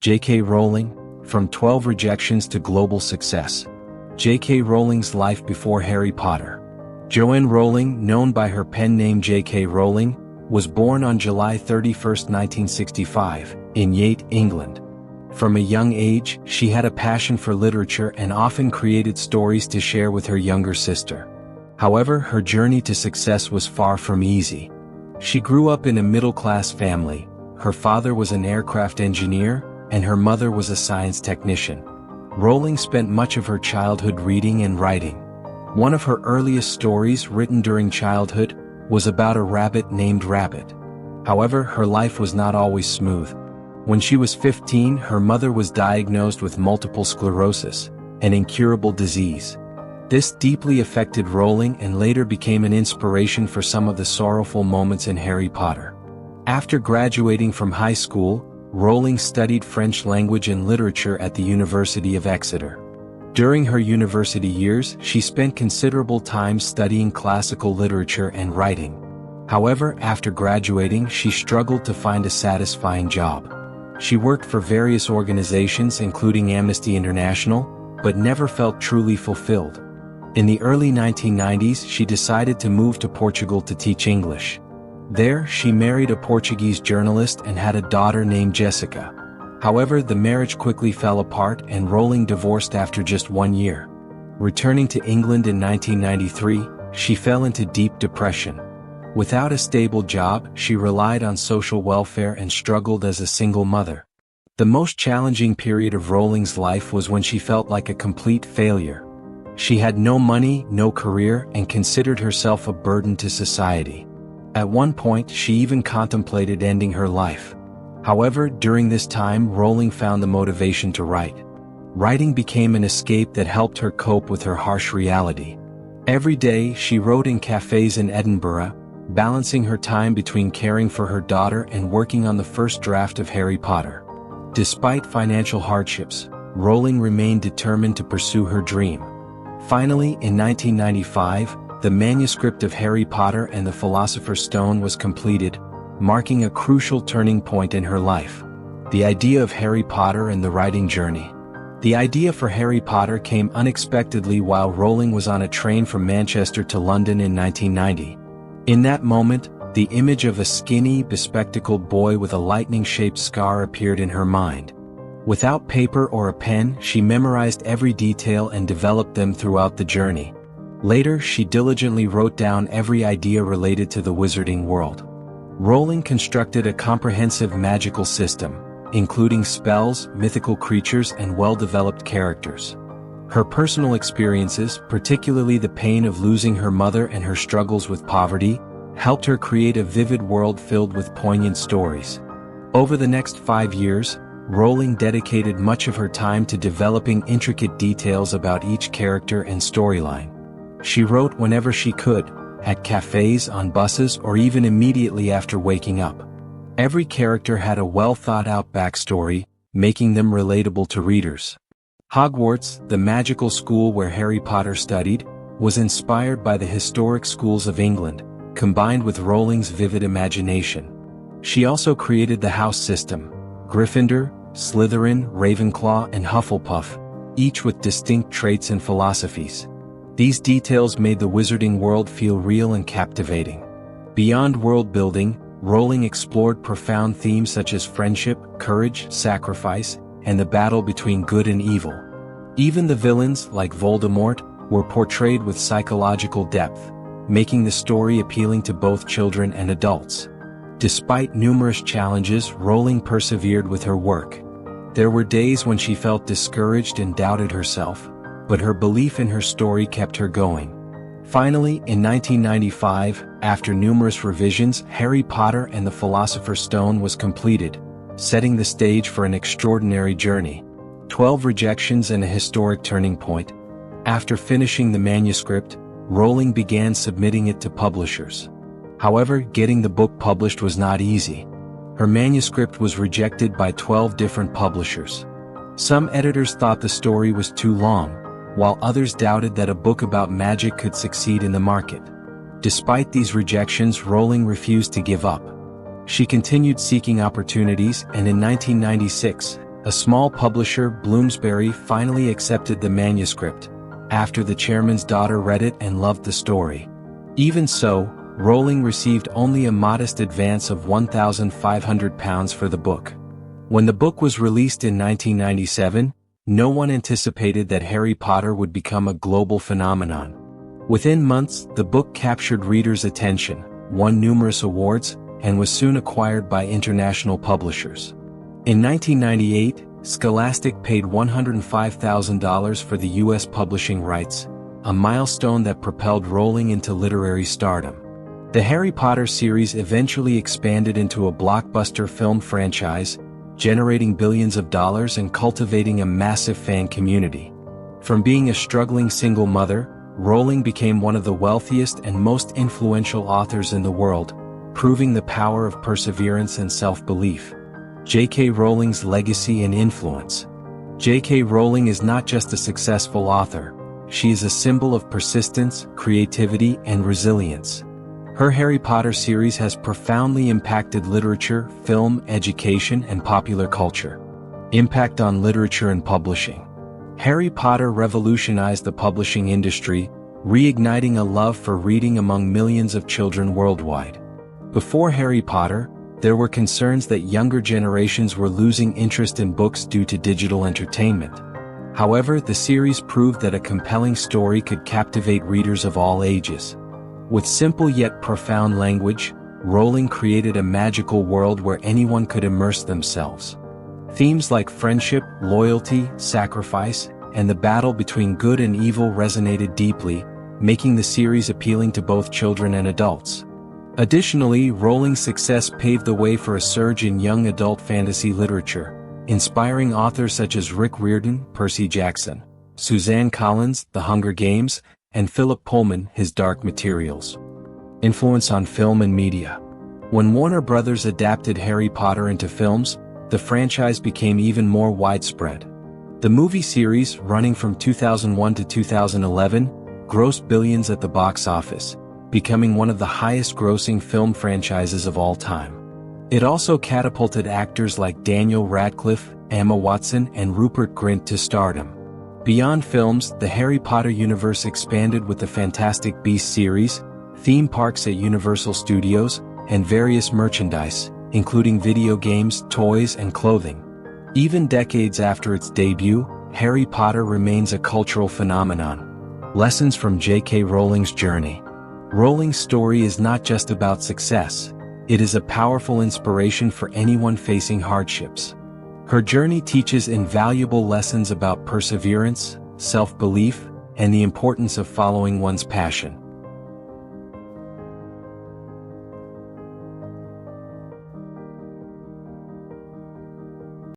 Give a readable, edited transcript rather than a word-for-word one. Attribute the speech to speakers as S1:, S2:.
S1: J.K. Rowling, From 12 Rejections to Global Success. J.K. Rowling's life before Harry Potter. Joanne Rowling, known by her pen name J.K. Rowling, was born on July 31, 1965, in Yate, England. From a young age, she had a passion for literature and often created stories to share with her younger sister. However, her journey to success was far from easy. She grew up in a middle-class family. Her father was an aircraft engineer, and her mother was a science technician. Rowling spent much of her childhood reading and writing. One of her earliest stories, written during childhood, was about a rabbit named Rabbit. However, her life was not always smooth. When she was 15, her mother was diagnosed with multiple sclerosis, an incurable disease. This deeply affected Rowling and later became an inspiration for some of the sorrowful moments in Harry Potter. After graduating from high school, Rowling studied French language and literature at the University of Exeter. During her university years, she spent considerable time studying classical literature and writing. However, after graduating, she struggled to find a satisfying job. She worked for various organizations including Amnesty International, but never felt truly fulfilled. In the early 1990s, she decided to move to Portugal to teach English. There, she married a Portuguese journalist and had a daughter named Jessica. However, the marriage quickly fell apart and Rowling divorced after just 1 year. Returning to England in 1993, she fell into deep depression. Without a stable job, she relied on social welfare and struggled as a single mother. The most challenging period of Rowling's life was when she felt like a complete failure. She had no money, no career, and considered herself a burden to society. At one point, she even contemplated ending her life. However, during this time, Rowling found the motivation to write. Writing became an escape that helped her cope with her harsh reality. Every day, she wrote in cafes in Edinburgh, balancing her time between caring for her daughter and working on the first draft of Harry Potter. Despite financial hardships, Rowling remained determined to pursue her dream. Finally, in 1995, the manuscript of Harry Potter and the Philosopher's Stone was completed, marking a crucial turning point in her life. The idea of Harry Potter and the writing journey. The idea for Harry Potter came unexpectedly while Rowling was on a train from Manchester to London in 1990. In that moment, the image of a skinny, bespectacled boy with a lightning-shaped scar appeared in her mind. Without paper or a pen, she memorized every detail and developed them throughout the journey. Later, she diligently wrote down every idea related to the wizarding world. Rowling constructed a comprehensive magical system, including spells, mythical creatures, and well-developed characters. Her personal experiences, particularly the pain of losing her mother and her struggles with poverty, helped her create a vivid world filled with poignant stories. Over the next 5 years, Rowling dedicated much of her time to developing intricate details about each character and storyline. She wrote whenever she could, at cafes, on buses, or even immediately after waking up. Every character had a well-thought-out backstory, making them relatable to readers. Hogwarts, the magical school where Harry Potter studied, was inspired by the historic schools of England, combined with Rowling's vivid imagination. She also created the house system: Gryffindor, Slytherin, Ravenclaw, and Hufflepuff, each with distinct traits and philosophies. These details made the wizarding world feel real and captivating. Beyond world-building, Rowling explored profound themes such as friendship, courage, sacrifice, and the battle between good and evil. Even the villains, like Voldemort, were portrayed with psychological depth, making the story appealing to both children and adults. Despite numerous challenges, Rowling persevered with her work. There were days when she felt discouraged and doubted herself, but her belief in her story kept her going. Finally, in 1995, after numerous revisions, Harry Potter and the Philosopher's Stone was completed, setting the stage for an extraordinary journey. 12 Rejections and a historic turning point. After finishing the manuscript, Rowling began submitting it to publishers. However, getting the book published was not easy. Her manuscript was rejected by 12 different publishers. Some editors thought the story was too long, while others doubted that a book about magic could succeed in the market. Despite these rejections, Rowling refused to give up. She continued seeking opportunities, and in 1996, A small publisher, Bloomsbury, finally accepted the manuscript, after the chairman's daughter read it and loved the story. Even so, Rowling received only a modest advance of £1,500 for the book. When the book was released in 1997, no one anticipated that Harry Potter would become a global phenomenon. Within months, the book captured readers' attention, won numerous awards, and was soon acquired by international publishers. In 1998, Scholastic paid $105,000 for the U.S. publishing rights, a milestone that propelled Rowling into literary stardom. The Harry Potter series eventually expanded into a blockbuster film franchise, generating billions of dollars and cultivating a massive fan community. From being a struggling single mother, Rowling became one of the wealthiest and most influential authors in the world, proving the power of perseverance and self-belief. J.K. Rowling's legacy and influence. J.K. Rowling is not just a successful author, she is a symbol of persistence, creativity, and resilience. Her Harry Potter series has profoundly impacted literature, film, education, and popular culture. Impact on literature and publishing. Harry Potter revolutionized the publishing industry, reigniting a love for reading among millions of children worldwide. Before Harry Potter, there were concerns that younger generations were losing interest in books due to digital entertainment. However, the series proved that a compelling story could captivate readers of all ages. With simple yet profound language, Rowling created a magical world where anyone could immerse themselves. Themes like friendship, loyalty, sacrifice, and the battle between good and evil resonated deeply, making the series appealing to both children and adults. Additionally, Rowling's success paved the way for a surge in young adult fantasy literature, inspiring authors such as Rick Riordan, Percy Jackson, Suzanne Collins, The Hunger Games, and Philip Pullman, his Dark Materials. Influence on film and media. When Warner Brothers adapted Harry Potter into films, the franchise became even more widespread. The movie series, running from 2001 to 2011, grossed billions at the box office, becoming one of the highest-grossing film franchises of all time. It also catapulted actors like Daniel Radcliffe, Emma Watson, and Rupert Grint to stardom. Beyond films, the Harry Potter universe expanded with the Fantastic Beasts series, theme parks at Universal Studios, and various merchandise, including video games, toys, and clothing. Even decades after its debut, Harry Potter remains a cultural phenomenon. Lessons from J.K. Rowling's journey. Rowling's story is not just about success, it is a powerful inspiration for anyone facing hardships. Her journey teaches invaluable lessons about perseverance, self-belief, and the importance of following one's passion.